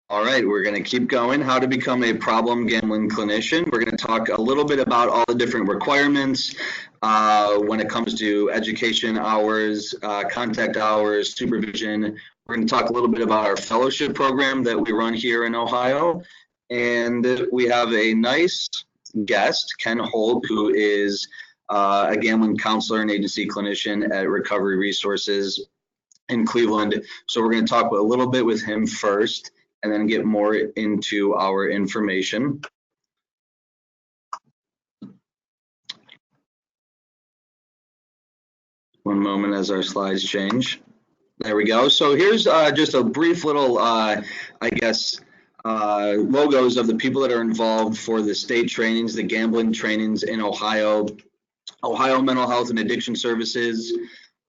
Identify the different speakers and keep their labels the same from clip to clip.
Speaker 1: All right, we're going to keep going. How to become a problem gambling clinician. We're going to talk a little bit about all the different requirements when it comes to education hours, contact hours, supervision. We're going to talk a little bit about our fellowship program that we run here in Ohio. And we have a nice guest, Ken Holt, who is a gambling counselor and agency clinician at Recovery Resources in Cleveland. So we're going to talk a little bit with him first, and then get more into our information. One moment as our slides change. There we go. So here's just a brief little, logos of the people that are involved for the state trainings, the gambling trainings in Ohio, Ohio Mental Health and Addiction Services,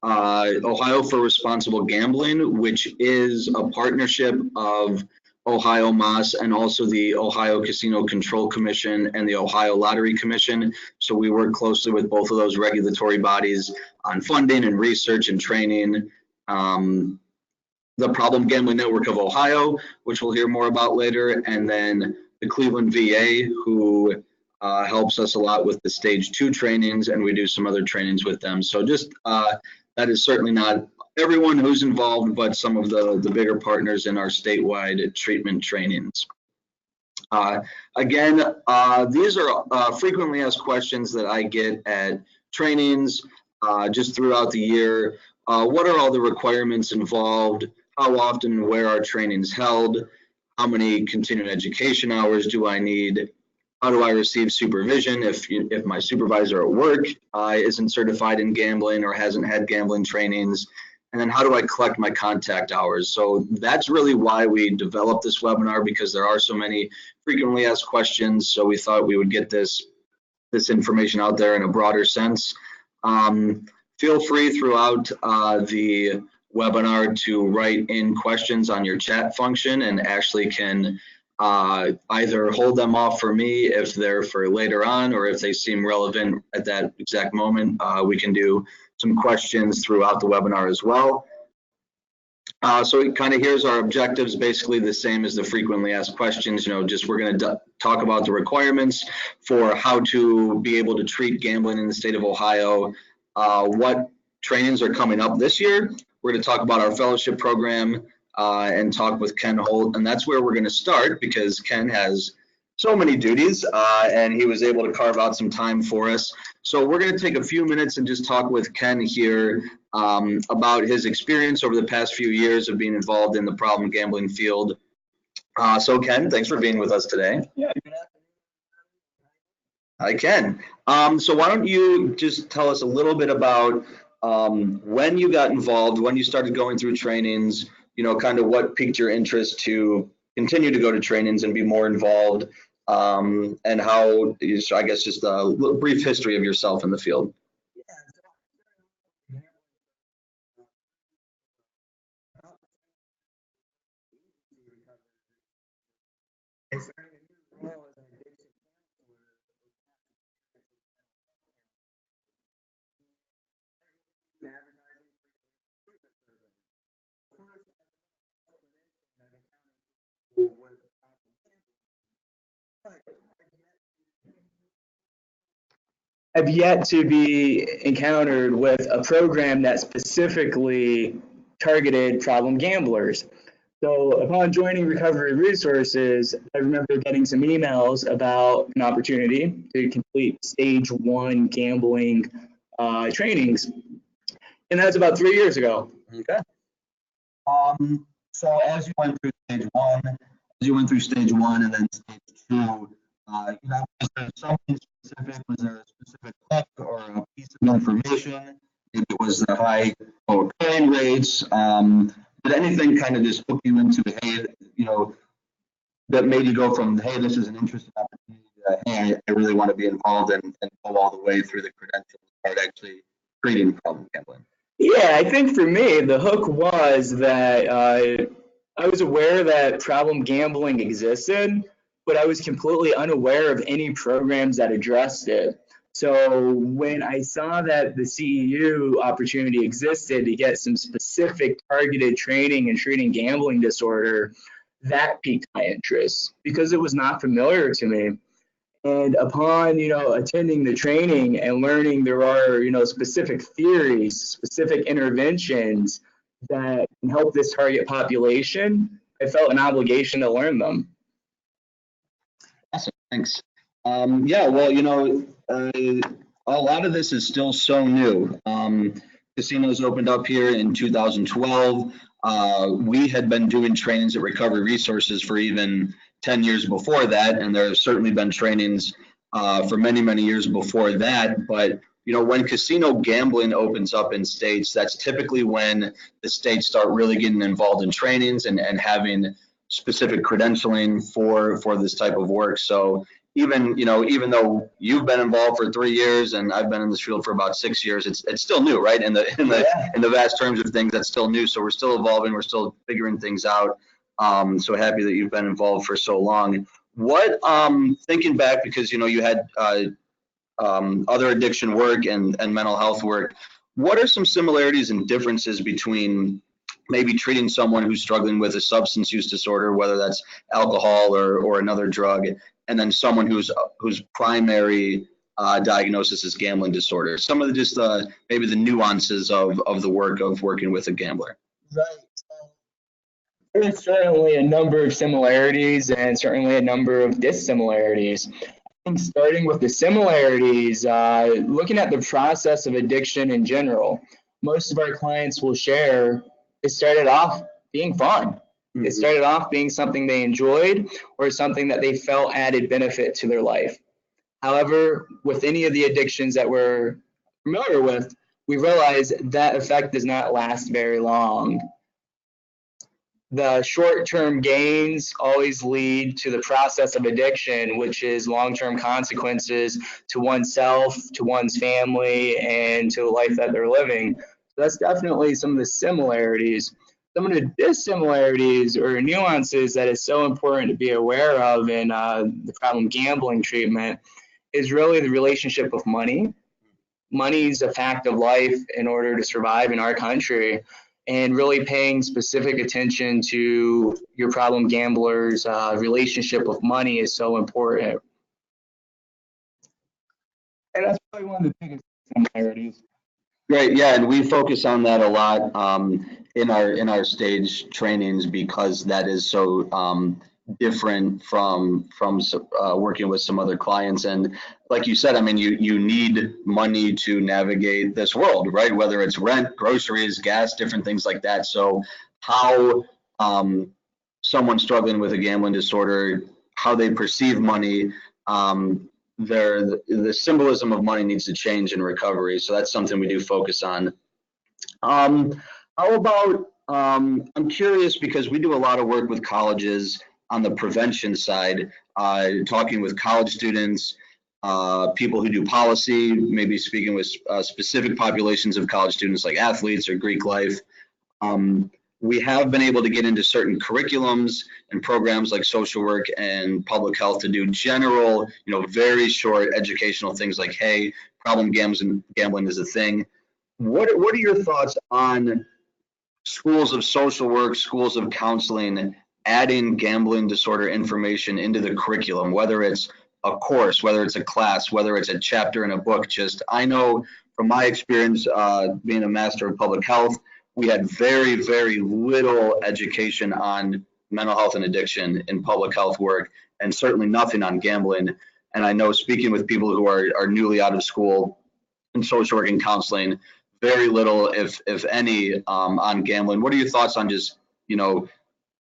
Speaker 1: Ohio for Responsible Gambling, which is a partnership of Ohio MAS and also the Ohio Casino Control Commission and the Ohio Lottery Commission. So we work closely with both of those regulatory bodies on funding and research and training. The Problem Gambling Network of Ohio, which we'll hear more about later, and then the Cleveland VA, who helps us a lot with the stage 2 trainings, and we do some other trainings with them. So just that is certainly not everyone who's involved, but some of the bigger partners in our statewide treatment trainings. Again, these are frequently asked questions that I get at trainings just throughout the year. What are all the requirements involved? How often and where are trainings held? How many continuing education hours do I need? How do I receive supervision if my supervisor at work isn't certified in gambling or hasn't had gambling trainings? And then how do I collect my contact hours? So that's really why we developed this webinar, because there are so many frequently asked questions. So we thought we would get this information out there in a broader sense. Feel free throughout the webinar to write in questions on your chat function, and Ashley can either hold them off for me if they're for later on, or if they seem relevant at that exact moment, we can do some questions throughout the webinar as well. So it kind of, here's our objectives, basically the same as the frequently asked questions. Just we're going to talk about the requirements for how to be able to treat gambling in the state of Ohio, what trainings are coming up this year. We're going to talk about our fellowship program and talk with Ken Holt, and that's where we're going to start, because Ken has so many duties and he was able to carve out some time for us. So we're going to take a few minutes and just talk with Ken here about his experience over the past few years of being involved in the problem gambling field. So Ken, thanks for being with us today.
Speaker 2: Yeah, good afternoon.
Speaker 1: Hi, Ken. So why don't you just tell us a little bit about when you got involved, when you started going through trainings, kind of what piqued your interest to continue to go to trainings and be more involved, and how, I guess, just a brief history of yourself in the field.
Speaker 2: Have yet to be encountered with a program that specifically targeted problem gamblers. So upon joining Recovery Resources, I remember getting some emails about an opportunity to complete stage 1 gambling trainings. And that's about 3 years ago.
Speaker 1: Okay. So as you went through stage 1, and then stage 2, was there something specific? Was there a specific hook or a piece of information? Maybe it was the high cocaine rates. Did anything kind of just hook you into, hey, that made you go from, hey, this is an interesting opportunity, to, hey, I really want to be involved and go all the way through the credentials and start actually treating problem gambling?
Speaker 2: Yeah, I think for me, the hook was that I was aware that problem gambling existed, but I was completely unaware of any programs that addressed it. So when I saw that the CEU opportunity existed to get some specific targeted training in treating gambling disorder, that piqued my interest because it was not familiar to me. And upon, attending the training and learning there are, specific theories, specific interventions that can help this target population, I felt an obligation to learn them.
Speaker 1: Awesome, thanks. Yeah, well, a lot of this is still so new. Casinos opened up here in 2012. We had been doing trainings at Recovery Resources for even 10 years before that, and there have certainly been trainings for many, many years before that. But when casino gambling opens up in states, that's typically when the states start really getting involved in trainings and having specific credentialing for this type of work. So even though you've been involved for 3 years and I've been in this field for about 6 years, it's still new, right? In the vast terms of things, that's still new. So we're still evolving, we're still figuring things out. So happy that you've been involved for so long. What thinking back, because you had other addiction work and mental health work, what are some similarities and differences between maybe treating someone who's struggling with a substance use disorder, whether that's alcohol or another drug, and then someone whose primary diagnosis is gambling disorder? Some of the maybe the nuances of the work of working with a gambler.
Speaker 2: Right. There's certainly a number of similarities and certainly a number of dissimilarities. I think starting with the similarities, looking at the process of addiction in general, most of our clients will share it started off being fun. It started off being something they enjoyed or something that they felt added benefit to their life. However, with any of the addictions that we're familiar with, we realize that effect does not last very long. The short-term gains always lead to the process of addiction, which is long-term consequences to oneself, to one's family, and to the life that they're living. So that's definitely some of the similarities. Some of the dissimilarities or nuances that is so important to be aware of in the problem gambling treatment is really the relationship with money. Money is a fact of life in order to survive in our country, and really paying specific attention to your problem gambler's relationship with money is so important. And that's probably one of the biggest similarities.
Speaker 1: Great, yeah, and we focus on that a lot in our stage trainings because that is so different from working with some other clients. And like you said, I mean, you need money to navigate this world, right? Whether it's rent, groceries, gas, different things like that. So how someone struggling with a gambling disorder, how they perceive money, the symbolism of money needs to change in recovery. So that's something we do focus on. How about, I'm curious because we do a lot of work with colleges on the prevention side, talking with college students, people who do policy, maybe speaking with specific populations of college students like athletes or Greek life. We have been able to get into certain curriculums and programs like social work and public health to do general, very short educational things like, hey, problem gambling is a thing. What are your thoughts on schools of social work, schools of counseling, adding gambling disorder information into the curriculum, whether it's a course, whether it's a class, whether it's a chapter in a book? I know from my experience being a master of public health, we had very, very little education on mental health and addiction in public health work, and certainly nothing on gambling. And I know speaking with people who are newly out of school in social work and counseling, very little, if any, on gambling. What are your thoughts on just,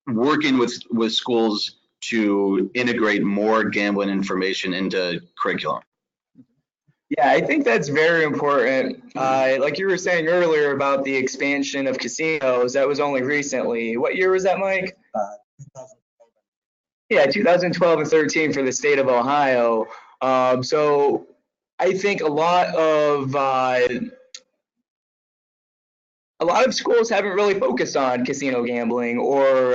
Speaker 1: working with schools to integrate more gambling information into curriculum?
Speaker 2: Yeah, I think that's very important. Like you were saying earlier about the expansion of casinos, that was only recently. What year was that, Mike? 2012 and 13 for the state of Ohio. So I think a lot of schools haven't really focused on casino gambling or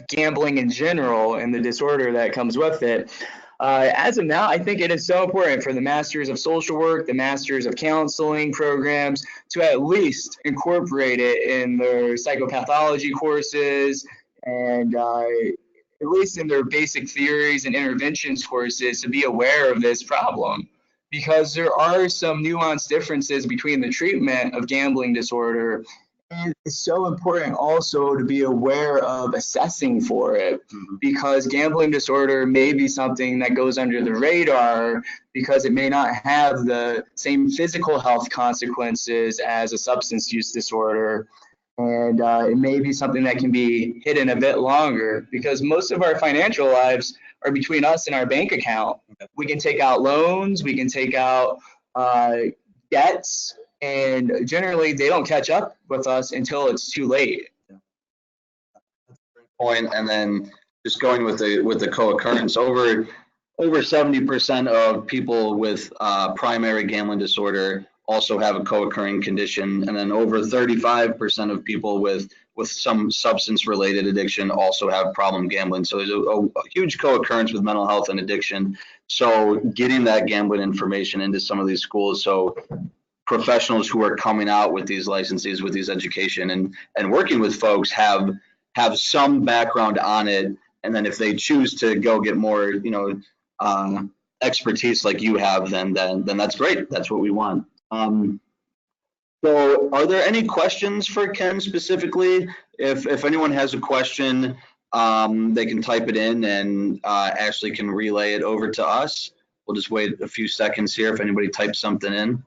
Speaker 2: gambling in general and the disorder that comes with it. As of now, I think it is so important for the Masters of Social Work, the Masters of Counseling programs to at least incorporate it in their psychopathology courses, and at least in their basic theories and interventions courses, to be aware of this problem, because there are some nuanced differences between the treatment of gambling disorder. And it's so important also to be aware of assessing for it, because gambling disorder may be something that goes under the radar because it may not have the same physical health consequences as a substance use disorder. And it may be something that can be hidden a bit longer, because most of our financial lives are between us and our bank account. We can take out loans, we can take out debts, and generally they don't catch up with us until it's too late.
Speaker 1: Point, and then just going with the co-occurrence, over 70% of people with primary gambling disorder also have a co-occurring condition, and then over 35% of people with some substance related addiction also have problem gambling. So there's a huge co-occurrence with mental health and addiction. So getting that gambling information into some of these schools, so professionals who are coming out with these licenses, with these education, and working with folks have some background on it. And then if they choose to go get more, expertise like you have, then that's great. That's what we want. So are there any questions for Ken specifically? If anyone has a question, they can type it in, and Ashley can relay it over to us. We'll just wait a few seconds here if anybody types something in.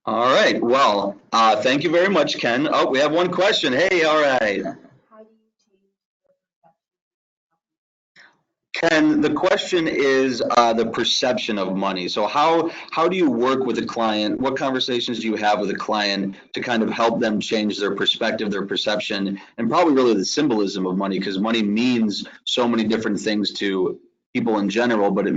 Speaker 1: All right, well, thank you very much, Ken. Oh, we have one question. Hey, all right. Ken, the question is the perception of money. So how do you work with a client? What conversations do you have with a client to kind of help them change their perspective, their perception, and probably really the symbolism of money? Because money means so many different things to people in general, but it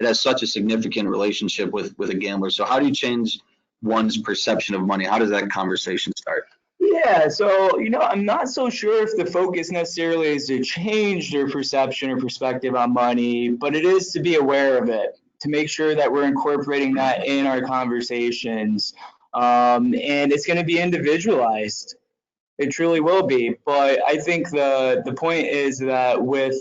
Speaker 1: has such a significant relationship with a gambler. So how do you change one's perception of money? How does that conversation start?
Speaker 2: Yeah, so I'm not so sure if the focus necessarily is to change their perception or perspective on money, but it is to be aware of it, to make sure that we're incorporating that in our conversations. And it's going to be individualized. It truly will be. But I think the point is that with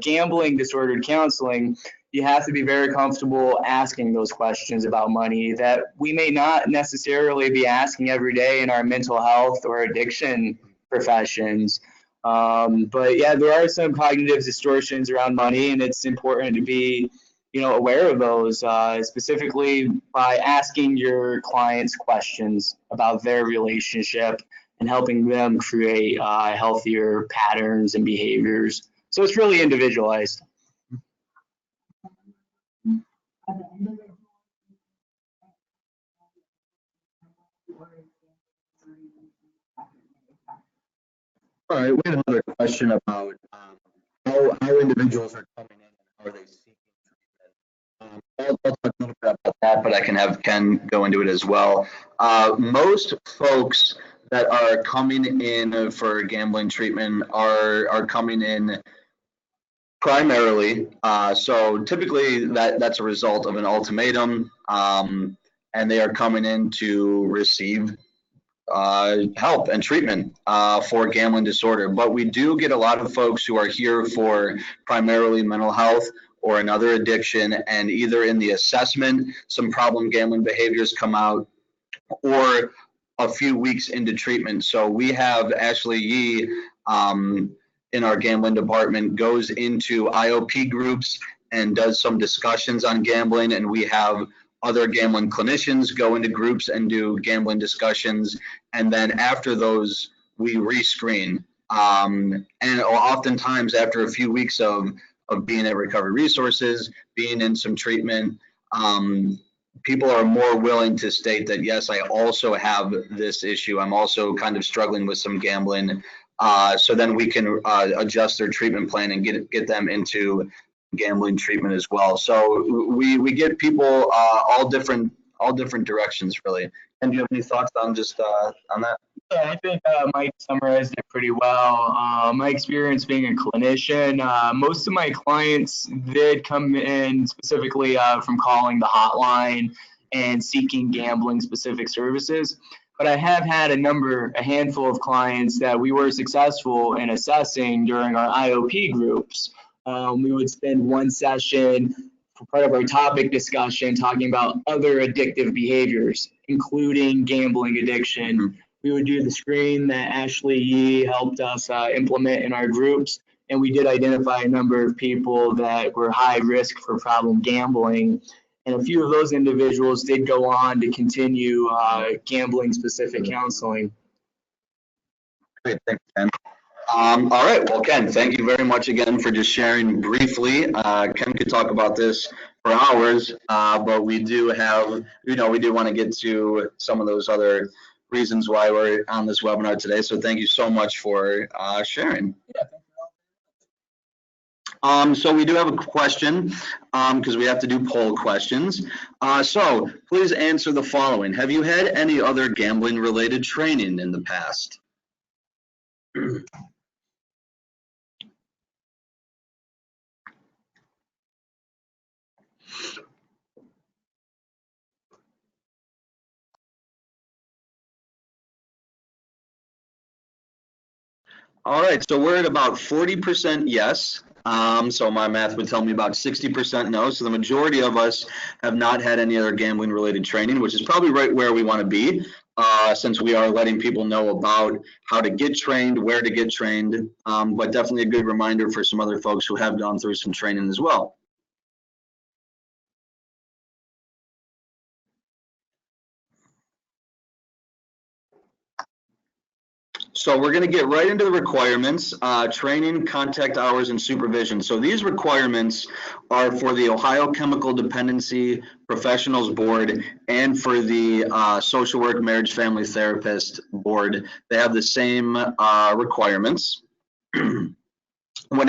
Speaker 2: gambling disordered counseling, you have to be very comfortable asking those questions about money that we may not necessarily be asking every day in our mental health or addiction professions. But yeah, there are some cognitive distortions around money, and it's important to be aware of those, specifically by asking your clients questions about their relationship and helping them create healthier patterns and behaviors. So it's really individualized.
Speaker 1: All right, we have another question about how individuals are coming in and how are they seeking treatment. I'll talk a little bit about that, but I can have Ken go into it as well. Most folks that are coming in for gambling treatment are coming in primarily. So typically that's a result of an ultimatum, and they are coming in to receive help and treatment for gambling disorder. But we do get a lot of folks who are here for primarily mental health or another addiction, and either in the assessment, some problem gambling behaviors come out, or a few weeks into treatment. So we have Ashley Yee in our gambling department goes into IOP groups and does some discussions on gambling, and we have other gambling clinicians go into groups and do gambling discussions, and then after those we rescreen. And oftentimes after a few weeks of being at Recovery Resources, being in some treatment, people are more willing to state that, yes, I also have this issue. I'm also kind of struggling with some gambling. So then we can adjust their treatment plan and get them into gambling treatment as well. So we get people all different directions, really. And do you have any thoughts on just on that?
Speaker 2: Yeah, I think Mike summarized it pretty well. My experience being a clinician, most of my clients did come in specifically from calling the hotline and seeking gambling specific services. But I have had a handful of clients that we were successful in assessing during our IOP groups. We would spend one session for part of our topic discussion talking about other addictive behaviors, including gambling addiction. We would do the screen that Ashley Yee helped us implement in our groups, and we did identify a number of people that were high risk for problem gambling. And a few of those individuals did go on to continue gambling specific counseling.
Speaker 1: Great, thanks, Ken. All right, well, Ken, thank you very much again for just sharing briefly. Ken could talk about this for hours, but we do have, we do want to get to some of those other reasons why we're on this webinar today. So thank you so much for sharing.
Speaker 2: Yeah.
Speaker 1: So we do have a question because we have to do poll questions. So please answer the following. Have you had any other gambling related training in the past? All right, so we're at about 40% yes. So my math would tell me about 60% no. So the majority of us have not had any other gambling related training, which is probably right where we want to be, since we are letting people know about how to get trained, where to get trained, but definitely a good reminder for some other folks who have gone through some training as well. So we're going to get right into the requirements, training, contact hours, and supervision. So these requirements are for the Ohio Chemical Dependency Professionals Board and for the Social Work Marriage Family Therapist Board. They have the same requirements. When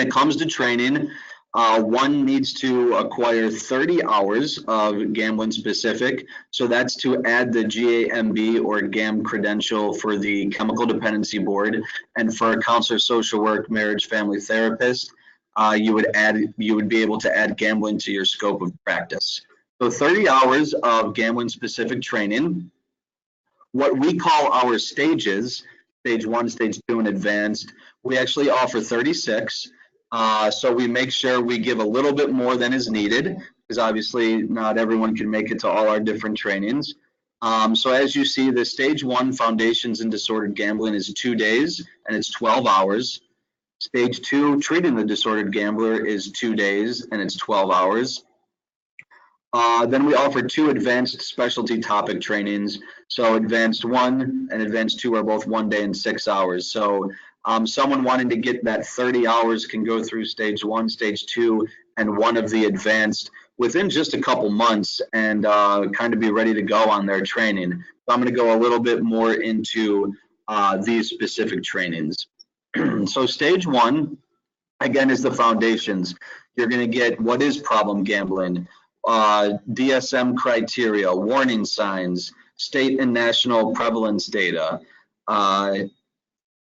Speaker 1: it comes to training, one needs to acquire 30 hours of gambling specific. So that's to add the GAMB or GAM credential for the Chemical Dependency Board. And for a counselor, social work, marriage, family therapist, you would be able to add gambling to your scope of practice. So 30 hours of gambling specific training. What we call our stages, stage 1, stage 2, and advanced, we actually offer 36. So we make sure we give a little bit more than is needed, because obviously not everyone can make it to all our different trainings. So as you see, the stage 1 foundations in disordered gambling is 2 days and it's 12 hours. Stage 2 treating the disordered gambler is 2 days and it's 12 hours. Then we offer 2 advanced specialty topic trainings. So advanced 1 and advanced 2 are both 1 day and 6 hours. So someone wanting to get that 30 hours can go through stage 1, stage 2, and one of the advanced within just a couple months and kind of be ready to go on their training. So I'm going to go a little bit more into these specific trainings. So stage 1, again, is the foundations. You're going to get what is problem gambling, DSM criteria, warning signs, state and national prevalence data,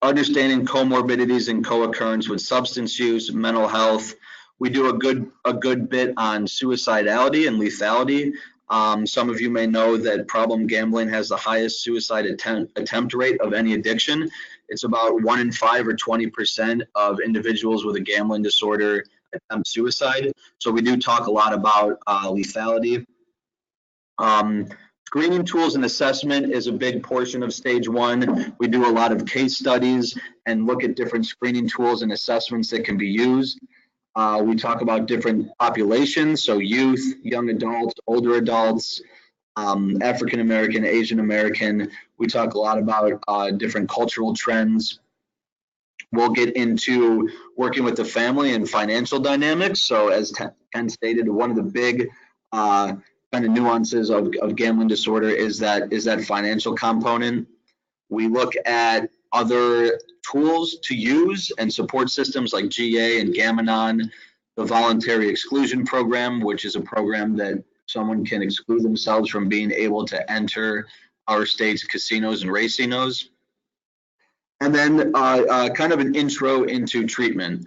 Speaker 1: understanding comorbidities and co-occurrence with substance use, mental health. We do a good bit on suicidality and lethality. Some of you may know that problem gambling has the highest suicide attempt rate of any addiction. It's about 1 in 5 or 20% of individuals with a gambling disorder attempt suicide. So we do talk a lot about lethality. Screening tools and assessment is a big portion of stage 1. We do a lot of case studies and look at different screening tools and assessments that can be used. We talk about different populations, so youth, young adults, older adults, African American, Asian American. We talk a lot about different cultural trends. We'll get into working with the family and financial dynamics. So as Ken stated, one of the big kind of nuances of gambling disorder is that financial component. We look at other tools to use and support systems like GA and Gam-Anon, the voluntary exclusion program, which is a program that someone can exclude themselves from being able to enter our state's casinos and racinos. And then kind of an intro into treatment.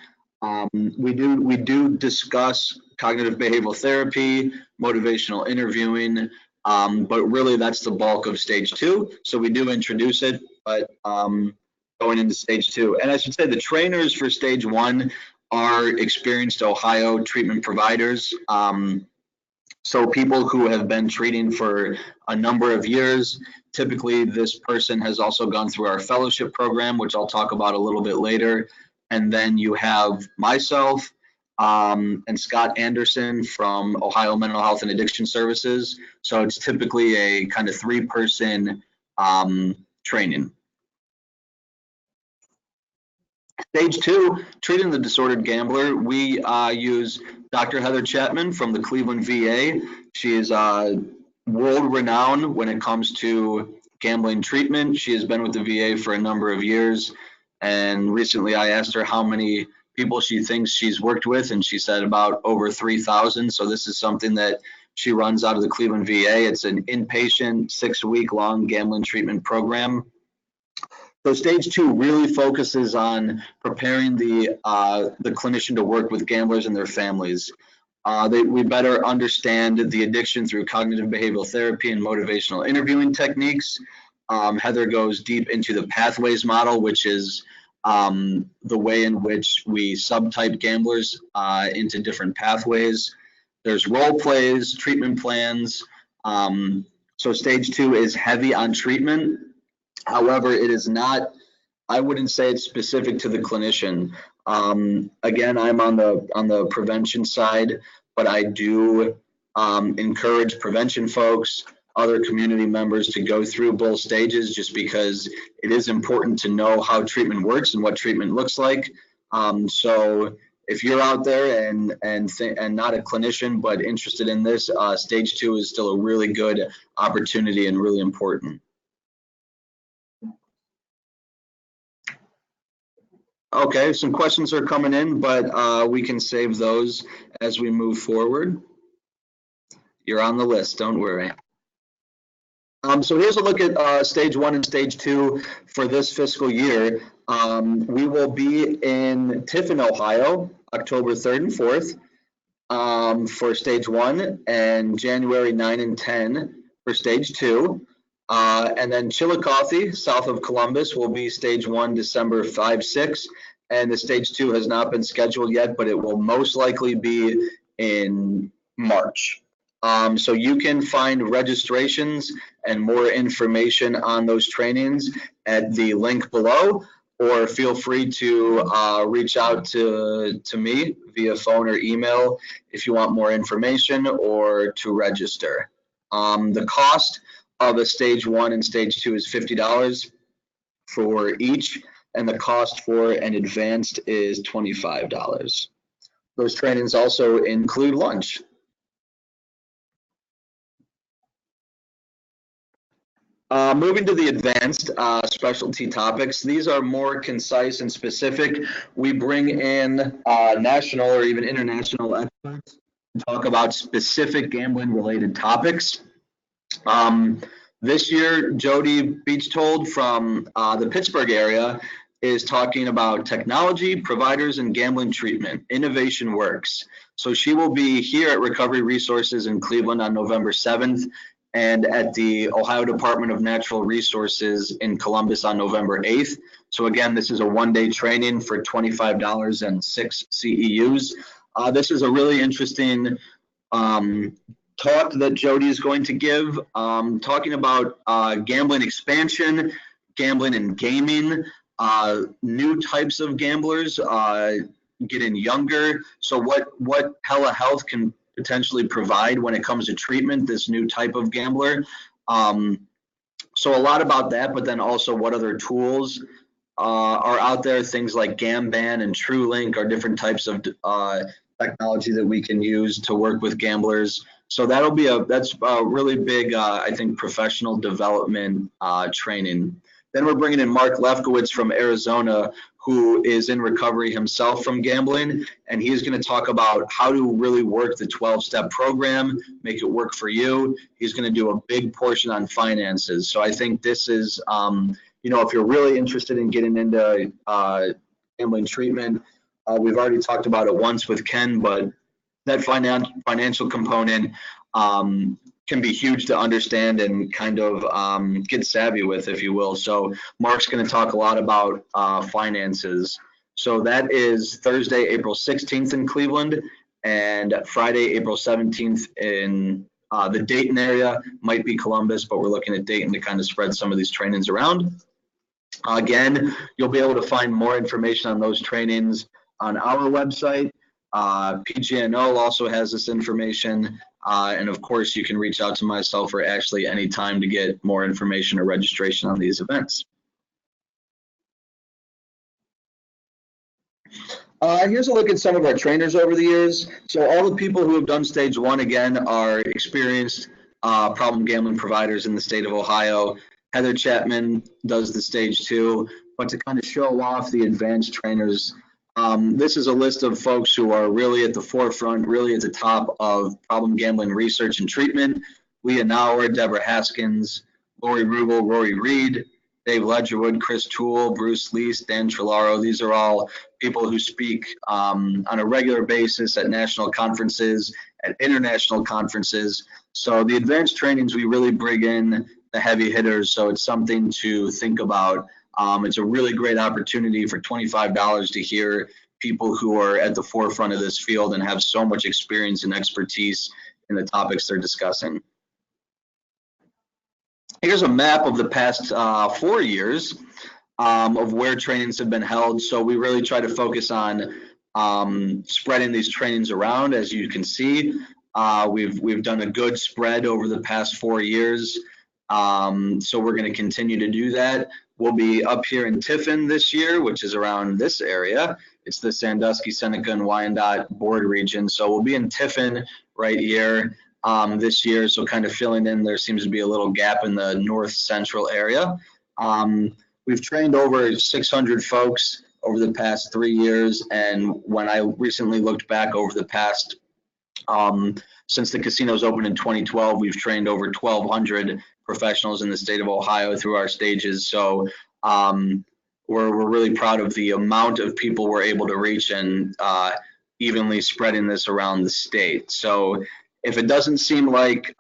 Speaker 1: We do discuss cognitive behavioral therapy, motivational interviewing, But really that's the bulk of stage 2. So we do introduce it, but going into stage 2. And I should say the trainers for stage 1 are experienced Ohio treatment providers. So people who have been treating for a number of years. Typically this person has also gone through our fellowship program, which I'll talk about a little bit later. And then you have myself and Scott Anderson from Ohio Mental Health and Addiction Services. So it's typically a kind of 3-person training. Stage 2, treating the disordered gambler. We use Dr. Heather Chapman from the Cleveland VA. She is world renowned when it comes to gambling treatment. She has been with the VA for a number of years. And recently I asked her how many people she thinks she's worked with, and she said about over 3,000. So this is something that she runs out of the Cleveland VA. It's an inpatient 6-week-long gambling treatment program. So stage 2 really focuses on preparing the clinician to work with gamblers and their families. We better understand the addiction through cognitive behavioral therapy and motivational interviewing techniques. Heather goes deep into the pathways model, which is the way in which we subtype gamblers into different pathways. There's role plays, treatment plans. So stage 2 is heavy on treatment. However, it is not, I wouldn't say it's specific to the clinician. Again, I'm on the prevention side, but I do encourage prevention folks, other community members to go through both stages, just because it is important to know how treatment works and what treatment looks like. So if you're out there and not a clinician but interested in this, stage 2 is still a really good opportunity and really important. Okay, some questions are coming in, but we can save those as we move forward. You're on the list, don't worry. So here's a look at stage 1 and stage 2 for this fiscal year. We will be in Tiffin, Ohio, October 3rd and 4th for stage 1, and January 9 and 10 for stage 2. And then Chillicothe, south of Columbus, will be stage 1, December 5, 6, and the stage 2 has not been scheduled yet, but it will most likely be in March. So you can find registrations and more information on those trainings at the link below, or feel free to reach out to me via phone or email if you want more information or to register. The cost of a stage 1 and stage 2 is $50 for each, and the cost for an advanced is $25. Those trainings also include lunch. Moving to the advanced specialty topics, these are more concise and specific. We bring in national or even international experts to talk about specific gambling related topics. This year, Jody Beachtold from the Pittsburgh area is talking about technology, providers, and gambling treatment. Innovation works. So she will be here at Recovery Resources in Cleveland on November 7th and at the Ohio Department of Natural Resources in Columbus on November 8th. So again, this is a one-day training for $25 and 6 CEUs. This is a really interesting talk that Jody is going to give, talking about gambling expansion, gambling and gaming, new types of gamblers, getting younger. So what telehealth can potentially provide when it comes to treatment, this new type of gambler. So a lot about that, but then also what other tools are out there. Things like GamBan and TrueLink are different types of technology that we can use to work with gamblers. So that's a really big, I think, professional development training. Then we're bringing in Mark Lefkowitz from Arizona, who is in recovery himself from gambling, and he's going to talk about how to really work the 12-step program, make it work for you. He's going to do a big portion on finances. So I think this is, if you're really interested in getting into gambling treatment, we've already talked about it once with Ken, but that financial component can can be huge to understand and kind of get savvy with, if you will. So Mark's going to talk a lot about finances. So that is Thursday, April 16th in Cleveland, and Friday, April 17th in the Dayton area. Might be Columbus, but we're looking at Dayton to kind of spread some of these trainings around. Again, you'll be able to find more information on those trainings on our website. PGNO also has this information. And of course, you can reach out to myself or Ashley anytime to get more information or registration on these events. Here's a look at some of our trainers over the years. So all the people who have done stage 1, again, are experienced problem gambling providers in the state of Ohio. Heather Chapman does the stage 2, but to kind of show off the advanced trainers, this is a list of folks who are really at the forefront, really at the top of problem gambling research and treatment. Leah Nauer, Deborah Haskins, Lori Rubel, Rory Reed, Dave Ledgerwood, Chris Toole, Bruce Lease, Dan Trillaro. These are all people who speak on a regular basis at national conferences, at international conferences. So the advanced trainings, we really bring in the heavy hitters, so it's something to think about. It's a really great opportunity for $25 to hear people who are at the forefront of this field and have so much experience and expertise in the topics they're discussing. Here's a map of the past 4 years of where trainings have been held. So we really try to focus on spreading these trainings around. As you can see, we've done a good spread over the past 4 years. So we're going to continue to do that. We'll be up here in Tiffin this year, which is around this area. It's the Sandusky, Seneca, and Wyandotte board region. So we'll be in Tiffin right here this year. So kind of filling in, there seems to be a little gap in the north central area. We've trained over 600 folks over the past 3 years. And when I recently looked back over the past, since the casinos opened in 2012, we've trained over 1,200 professionals in the state of Ohio through our stages. So we're really proud of the amount of people we're able to reach and evenly spreading this around the state. So if it doesn't seem like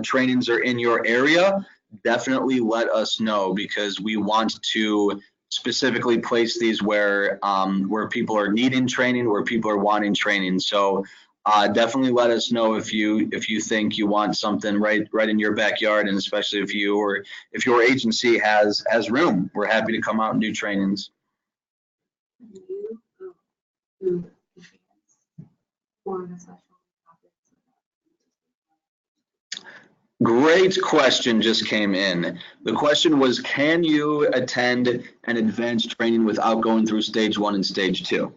Speaker 1: trainings are in your area, definitely let us know, because we want to specifically place these where people are needing training, where people are wanting training. So definitely let us know if you think you want something right in your backyard, and especially if your agency has room. We're happy to come out and do trainings. Great question just came in. The question was, can you attend an advanced training without going through stage 1 and stage 2?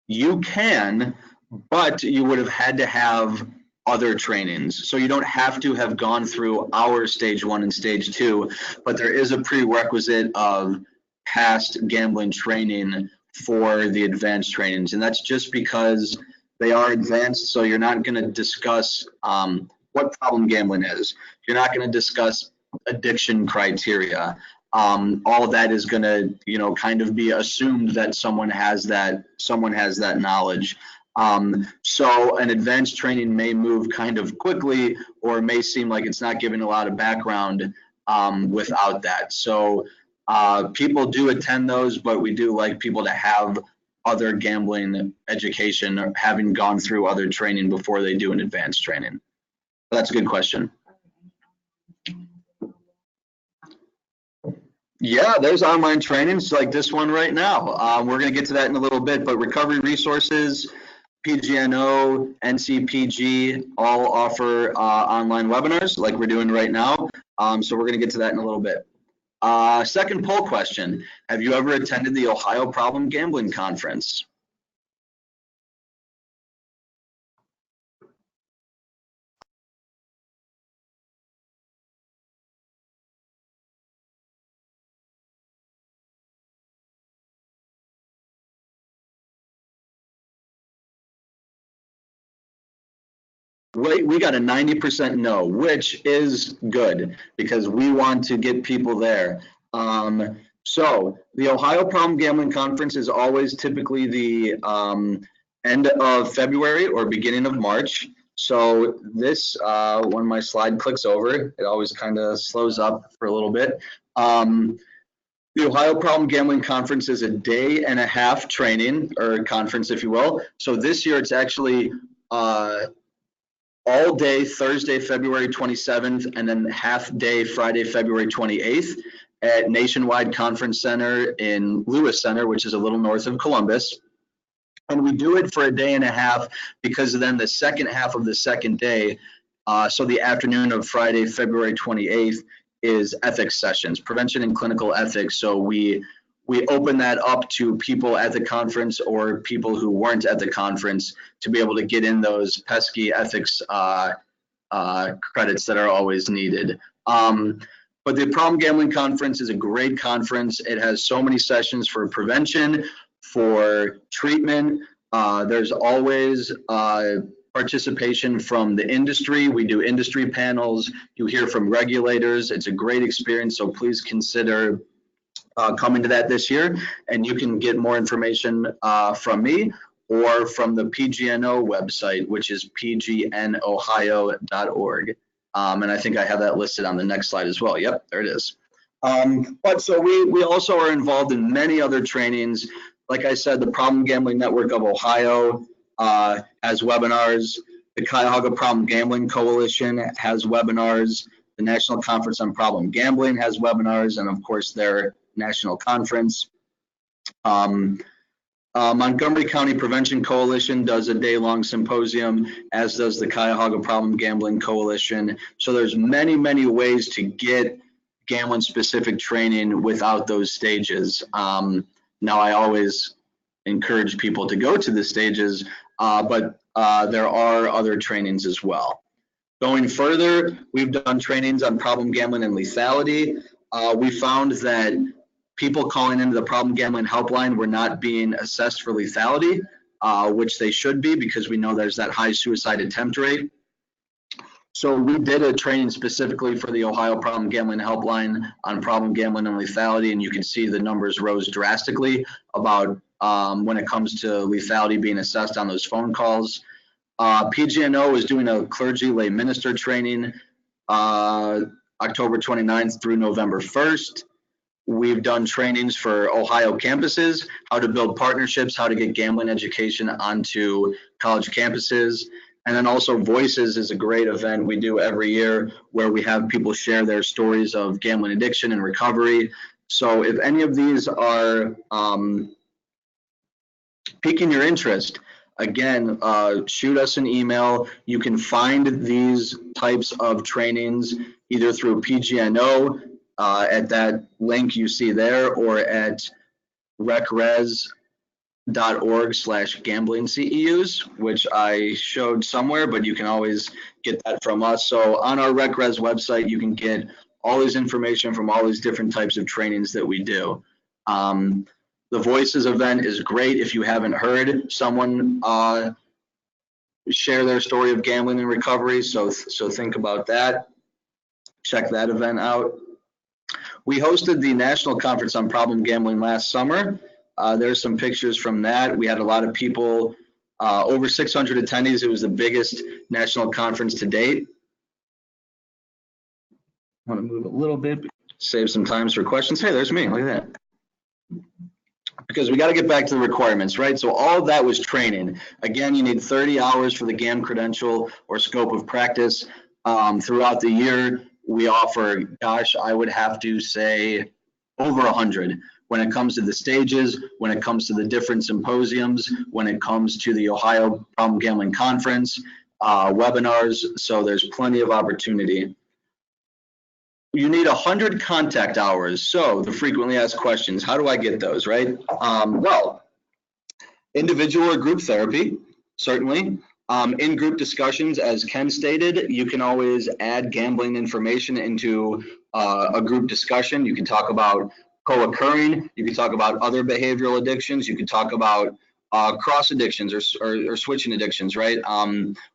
Speaker 1: You can, but you would have had to have other trainings. So you don't have to have gone through our stage 1 and stage 2, but there is a prerequisite of past gambling training for the advanced trainings. And that's just because they are advanced. So you're not going to discuss what problem gambling is. You're not going to discuss addiction criteria. All of that is going to, kind of be assumed that someone has that knowledge. So an advanced training may move kind of quickly, or may seem like it's not giving a lot of background without that. So people do attend those, but we do like people to have other gambling education, or having gone through other training before they do an advanced training. That's a good question. Yeah, there's online trainings like this one right now. We're going to get to that in a little bit, but Recovery Resources, PGNO, NCPG all offer online webinars like we're doing right now. So we're going to get to that in a little bit. Second poll question: have you ever attended the Ohio Problem Gambling Conference? We got a 90% no, which is good because we want to get people there. So the Ohio Problem Gambling Conference is always typically the end of February or beginning of March. So this, when my slide clicks over, it always kind of slows up for a little bit. The Ohio Problem Gambling Conference is a day-and-a-half training, or conference, if you will. So this year it's actually all day Thursday, February 27th, and then half day Friday, February 28th at Nationwide Conference Center in Lewis Center, which is a little north of Columbus. And we do it for a day and a half because then the second half of the second day, so the afternoon of Friday, February 28th, is ethics sessions, prevention and clinical ethics. So we open that up to people at the conference or people who weren't at the conference to be able to get in those pesky ethics credits that are always needed. But the Problem Gambling Conference is a great conference. It has so many sessions for prevention, for treatment. There's always participation from the industry. We do industry panels. You hear from regulators. It's a great experience, so please consider coming to that this year. And you can get more information from me or from the PGNO website, which is pgnohio.org. And I think I have that listed on the next slide as well. Yep, there it is. But so we also are involved in many other trainings. Like I said, the Problem Gambling Network of Ohio has webinars. The Cuyahoga Problem Gambling Coalition has webinars. The National Conference on Problem Gambling has webinars, and of course their national conference. Montgomery County Prevention Coalition does a day-long symposium, as does the Cuyahoga Problem Gambling Coalition. So there's many, many ways to get gambling-specific training without those stages. Now, I always encourage people to go to the stages, but there are other trainings as well. Going further, we've done trainings on problem gambling and lethality. We found that people calling into the problem gambling helpline were not being assessed for lethality, which they should be because we know there's that high suicide attempt rate. So we did a training specifically for the Ohio Problem Gambling Helpline on problem gambling and lethality, and you can see the numbers rose drastically about when it comes to lethality being assessed on those phone calls. PGNO is doing a clergy lay minister training October 29th through November 1st. We've done trainings for Ohio campuses, how to build partnerships, how to get gambling education onto college campuses. And then also Voices is a great event we do every year where we have people share their stories of gambling addiction and recovery. So if any of these are piquing your interest, again, shoot us an email. You can find these types of trainings either through PGNO at that link you see there, or at recres.org/gambling CEUs, which I showed somewhere, but you can always get that from us. So on our RecRes website, you can get all this information from all these different types of trainings that we do. The Voices event is great. If you haven't heard someone share their story of gambling and recovery, so think about that. Check that event out. We hosted the National Conference on Problem Gambling last summer. There's some pictures from that. We had a lot of people, over 600 attendees. It was the biggest national conference to date. I want to move a little bit, save some time for questions. Hey, there's me, look at that. Because we got to get back to the requirements, right? So all of that was training. Again, you need 30 hours for the GAM credential or scope of practice. Throughout the year, we offer, gosh, I would have to say over 100 when it comes to the stages, when it comes to the different symposiums, when it comes to the Ohio Problem Gambling Conference, webinars. So there's plenty of opportunity. You need 100 contact hours. So the frequently asked questions, how do I get those, right? Well, individual or group therapy, certainly. In group discussions, as Ken stated, you can always add gambling information into a group discussion. You can talk about co-occurring, you can talk about other behavioral addictions, you can talk about cross addictions or switching addictions, right?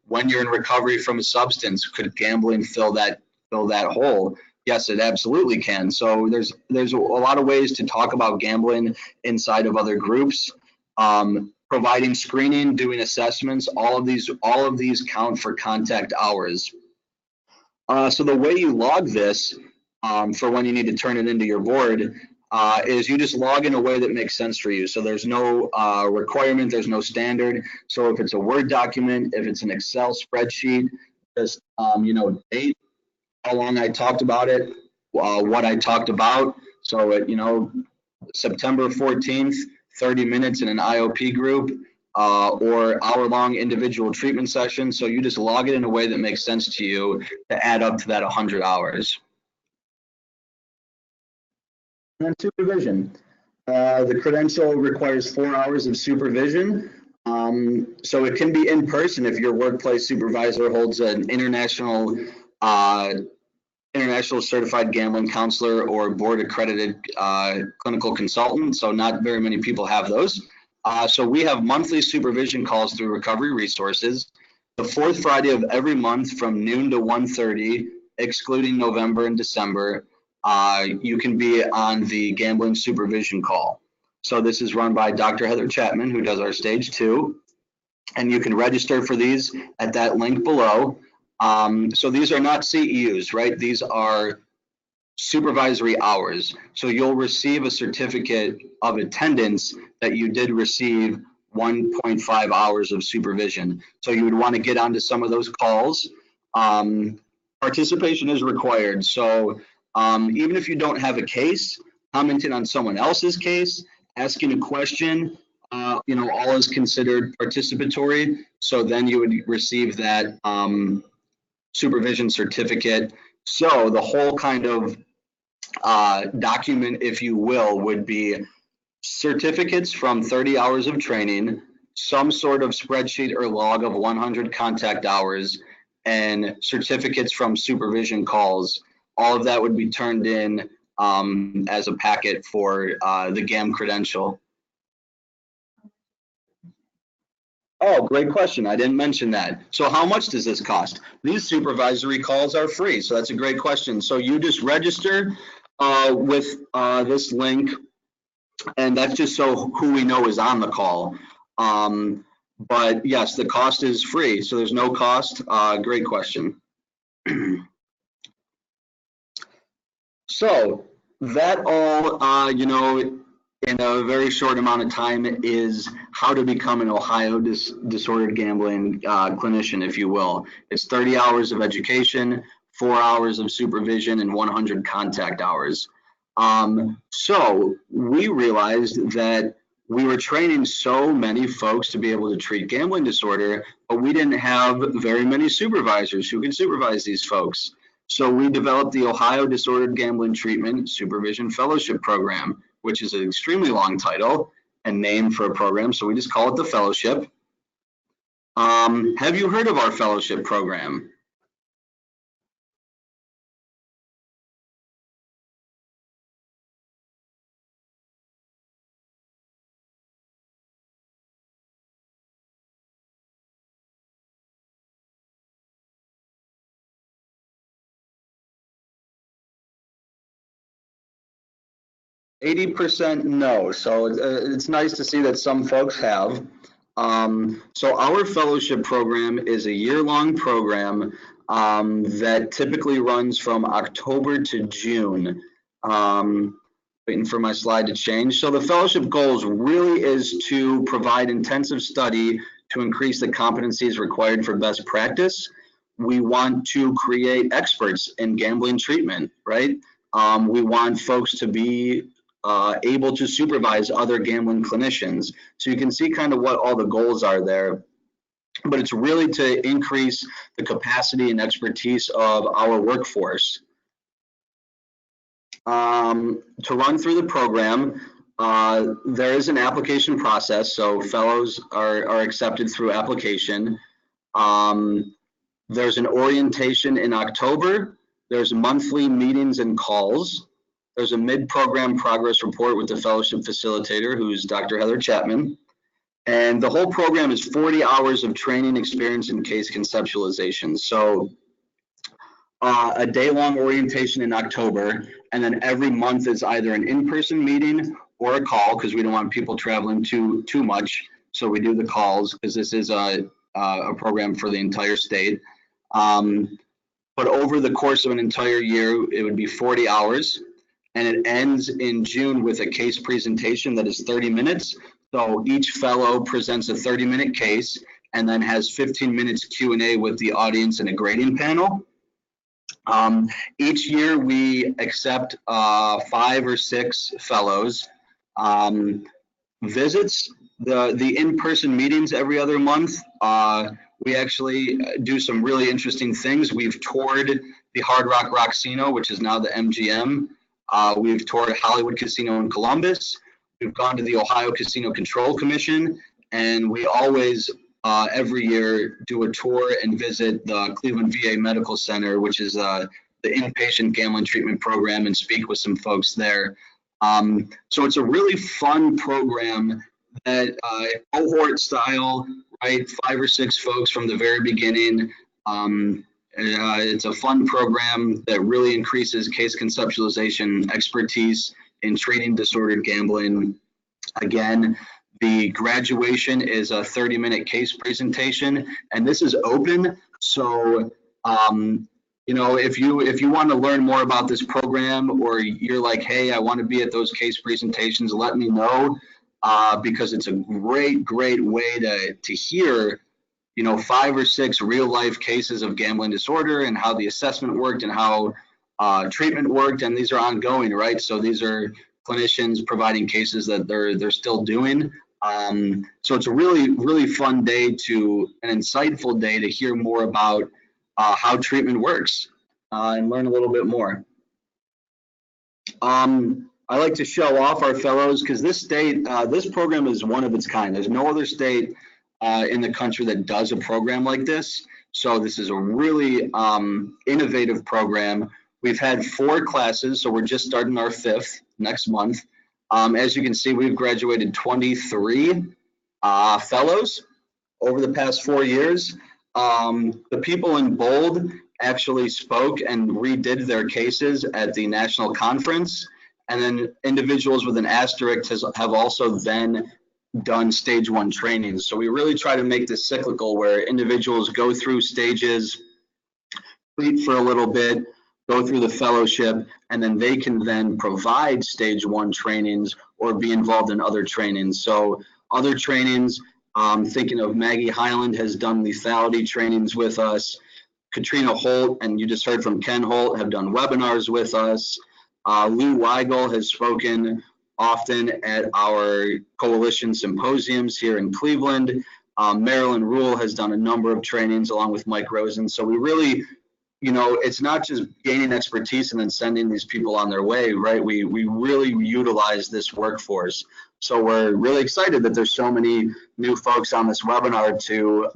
Speaker 1: When you're in recovery from a substance, could gambling fill that hole? Yes, it absolutely can. So there's a lot of ways to talk about gambling inside of other groups. providing screening, doing assessments, all of these count for contact hours. So the way you log this for when you need to turn it into your board is you just log in a way that makes sense for you. So there's no requirement, there's no standard. So if it's a Word document, if it's an Excel spreadsheet, just date, how long I talked about it, what I talked about. So September 14th, 30 minutes in an IOP group, or hour-long individual treatment session. So you just log it in a way that makes sense to you to add up to that 100 hours. And then supervision. The credential requires 4 hours of supervision. So it can be in person if your workplace supervisor holds an international certified gambling counselor or board accredited clinical consultant. So not very many people have those. So we have monthly supervision calls through Recovery Resources. The fourth Friday of every month from noon to 1:30, excluding November and December, you can be on the gambling supervision call. So this is run by Dr. Heather Chapman, who does our stage 2. And you can register for these at that link below. So these are not CEUs, right? These are supervisory hours. So you'll receive a certificate of attendance that you did receive 1.5 hours of supervision. So you would want to get onto some of those calls. Participation is required. So even if you don't have a case, commenting on someone else's case, asking a question, all is considered participatory. So then you would receive that supervision certificate. So the whole kind of document, if you will, would be certificates from 30 hours of training, some sort of spreadsheet or log of 100 contact hours, and certificates from supervision calls. All of that would be turned in as a packet for the GAM credential. Oh, great question. I didn't mention that. So how much does this cost? These supervisory calls are free. So that's a great question. So you just register with this link, and that's just so who we know is on the call. But yes, the cost is free. So there's no cost. Great question. So that all, in a very short amount of time is how to become an Ohio disordered gambling clinician, if you will. It's 30 hours of education, 4 hours of supervision, and 100 contact hours. So we realized that we were training so many folks to be able to treat gambling disorder, but we didn't have very many supervisors who could supervise these folks. So we developed the Ohio Disordered Gambling Treatment Supervision Fellowship Program, which is an extremely long title and name for a program, so we just call it the Fellowship. Have you heard of our Fellowship program? %, no. So it's nice to see that some folks have. So our fellowship program is a year-long program that typically runs from October to June. Waiting for my slide to change. So the fellowship goals really is to provide intensive study to increase the competencies required for best practice. We want to create experts in gambling treatment, right? We want folks to be able to supervise other gambling clinicians. So you can see kind of what all the goals are there. But it's really to increase the capacity and expertise of our workforce. To run through the program, there is an application process. So fellows are accepted through application. There's an orientation in October. There's monthly meetings and calls. There's a mid-program progress report with the fellowship facilitator, who's Dr. Heather Chapman. And the whole program is 40 hours of training, experience, and case conceptualization. So a day-long orientation in October, and then every month is either an in-person meeting or a call, because we don't want people traveling too much. So we do the calls because this is a program for the entire state. But over the course of an entire year, it would be 40 hours. And it ends in June with a case presentation that is 30 minutes. So each fellow presents a 30-minute case and then has 15 minutes Q&A with the audience and a grading panel. Each year we accept 5 or 6 fellows. Visits, the in-person meetings every other month. We actually do some really interesting things. We've toured the Hard Rock Rocksino, which is now the MGM. We've toured Hollywood Casino in Columbus. We've gone to the Ohio Casino Control Commission, and we always, every year, do a tour and visit the Cleveland VA Medical Center, which is the inpatient gambling treatment program, and speak with some folks there. So it's a really fun program that cohort style, right? 5 or 6 folks from the very beginning. It's a fun program that really increases case conceptualization expertise in treating disordered gambling. Again, the graduation is a 30-minute case presentation, and this is open. So, you know, if you want to learn more about this program, or you're like, hey, I want to be at those case presentations, let me know, because it's a great way to hear, you know, 5 or 6 real life cases of gambling disorder and how the assessment worked and how treatment worked, and these are ongoing, right? So these are clinicians providing cases that they're still doing. So it's a really fun day, an insightful day to hear more about how treatment works and learn a little bit more. I like to show off our fellows because this state, this program is one of its kind. There's no other state in the country that does a program like this. So this is a really innovative program. We've had 4 classes, so we're just starting our 5th next month. As you can see, we've graduated 23 fellows over the past 4 years. The people in bold actually spoke and redid their cases at the national conference. And then individuals with an asterisk have also then done stage 1 trainings. So we really try to make this cyclical where individuals go through stages, complete for a little bit, go through the fellowship, and then they can then provide stage 1 trainings or be involved in other trainings. So other trainings, thinking of Maggie Highland has done lethality trainings with us. Katrina Holt, and you just heard from Ken Holt, have done webinars with us. Lou Weigel has spoken often at our coalition symposiums here in Cleveland. Marilyn Rule has done a number of trainings along with Mike Rosen. So we really, you know, it's not just gaining expertise and then sending these people on their way, right? We really utilize this workforce. So we're really excited that there's so many new folks on this webinar to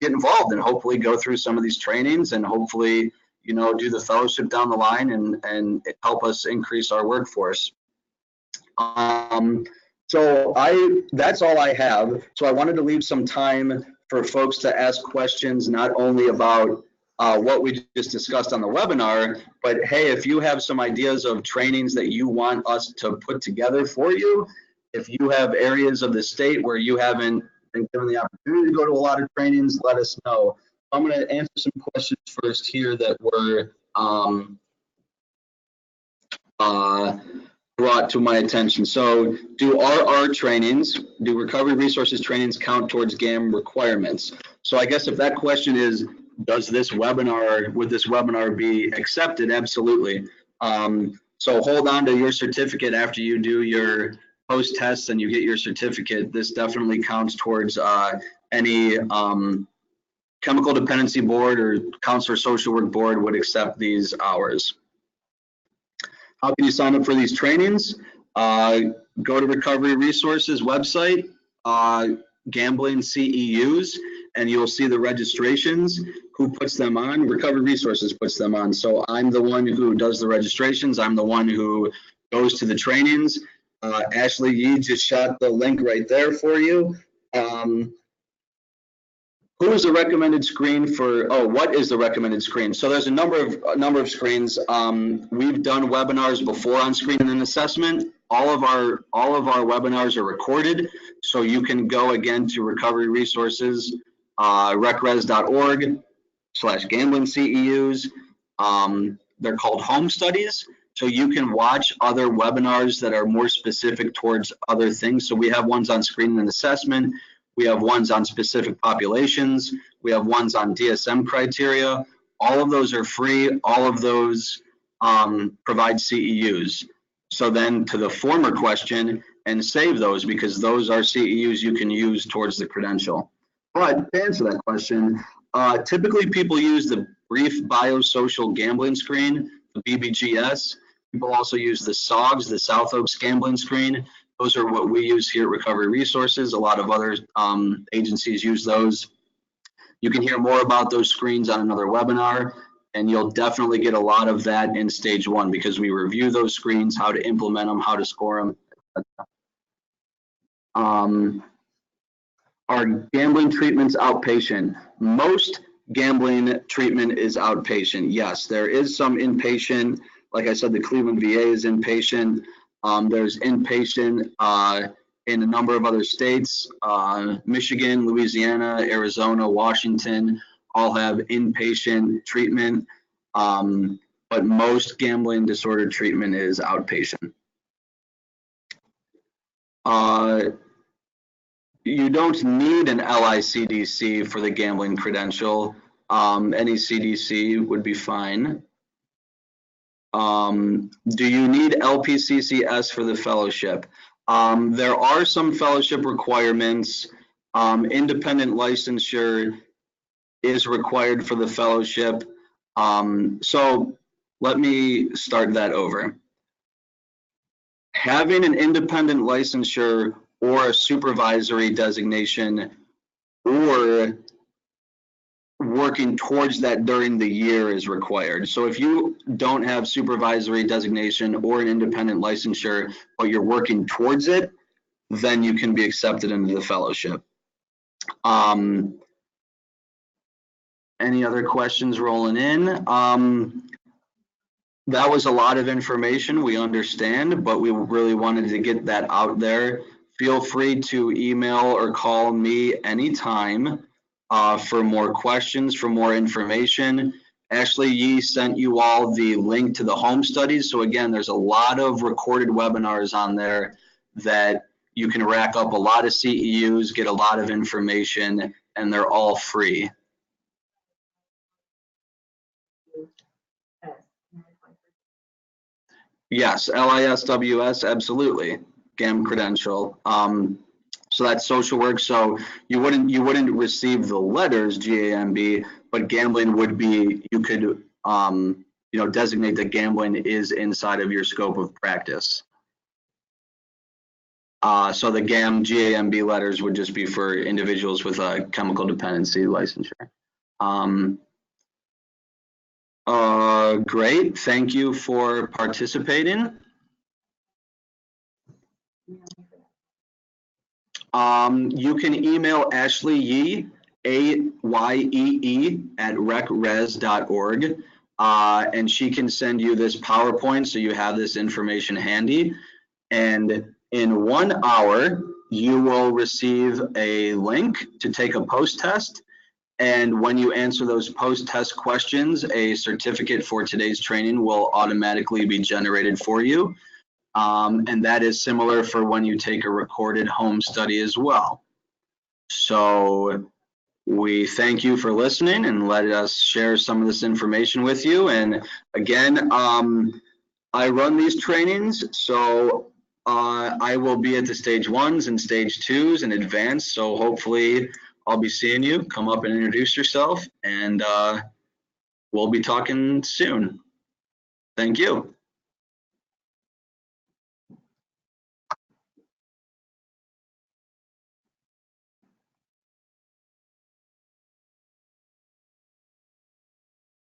Speaker 1: get involved and hopefully go through some of these trainings and hopefully, you know, do the fellowship down the line and help us increase our workforce. So that's all I have. So I wanted to leave some time for folks to ask questions, not only about what we just discussed on the webinar, but hey, if you have some ideas of trainings that you want us to put together for you, if you have areas of the state where you haven't been given the opportunity to go to a lot of trainings, let us know. I'm going to answer some questions first here that were brought to my attention. So do RR trainings, do recovery resources trainings count towards GAM requirements? So I guess if that question is, would this webinar be accepted? Absolutely. So hold on to your certificate after you do your post tests and you get your certificate. This definitely counts towards any chemical dependency board or counselor social work board would accept these hours. How can you sign up for these trainings? Go to Recovery Resources website, Gambling CEUs, and you'll see the registrations. Who puts them on? Recovery Resources puts them on. So I'm the one who does the registrations. I'm the one who goes to the trainings. Ashley Yee just shot the link right there for you. Who is the recommended screen for, what is the recommended screen? So there's a number of screens. We've done webinars before on screening and assessment. all of our webinars are recorded, so you can go again to recovery resources, recres.org/gambling CEUs. They're called home studies, so you can watch other webinars that are more specific towards other things. So we have ones on screening and assessment. We have ones on specific populations. We have ones on DSM criteria. All of those are free. All of those provide CEUs. So then to the former question, and save those, because those are CEUs you can use towards the credential. But to answer that question, typically people use the brief biosocial gambling screen, the BBGS. People also use the SOGS, the South Oaks gambling screen. Those are what we use here at Recovery Resources. A lot of other agencies use those. You can hear more about those screens on another webinar, and you'll definitely get a lot of that in stage 1, because we review those screens, how to implement them, how to score them. Are gambling treatments outpatient? Most gambling treatment is outpatient. Yes, there is some inpatient. Like I said, the Cleveland VA is inpatient. There's inpatient in a number of other states. Michigan, Louisiana, Arizona, Washington all have inpatient treatment, but most gambling disorder treatment is outpatient. You don't need an LICDC for the gambling credential. Any CDC would be fine. Do you need LPCCS for the fellowship? There are some fellowship requirements. Independent licensure is required for the fellowship. So let me start that over. Having an independent licensure or a supervisory designation, or working towards that during the year, is required. So if you don't have supervisory designation or an independent licensure, but you're working towards it, then you can be accepted into the fellowship. Any other questions rolling in? That was a lot of information, we understand, but we really wanted to get that out there. Feel free to email or call me anytime for more questions, for more information. Ashley Yee sent you all the link to the home studies. So again, there's a lot of recorded webinars on there that you can rack up a lot of CEUs, get a lot of information, and they're all free. Yes, LISWS, absolutely. GAM credential. So that's social work. So you wouldn't receive the letters GAMB, but gambling would be. You could designate that gambling is inside of your scope of practice. So the GAMB letters would just be for individuals with a chemical dependency licensure. Great, thank you for participating. You can email Ashley Yee, AYEE @recres.org, and she can send you this PowerPoint so you have this information handy. And in 1 hour, you will receive a link to take a post-test. And when you answer those post-test questions, a certificate for today's training will automatically be generated for you. And that is similar for when you take a recorded home study as well. So we thank you for listening and let us share some of this information with you. And again, I run these trainings, so I will be at the stage 1s and stage 2s in advance. So hopefully I'll be seeing you. Come up and introduce yourself, and we'll be talking soon. Thank you.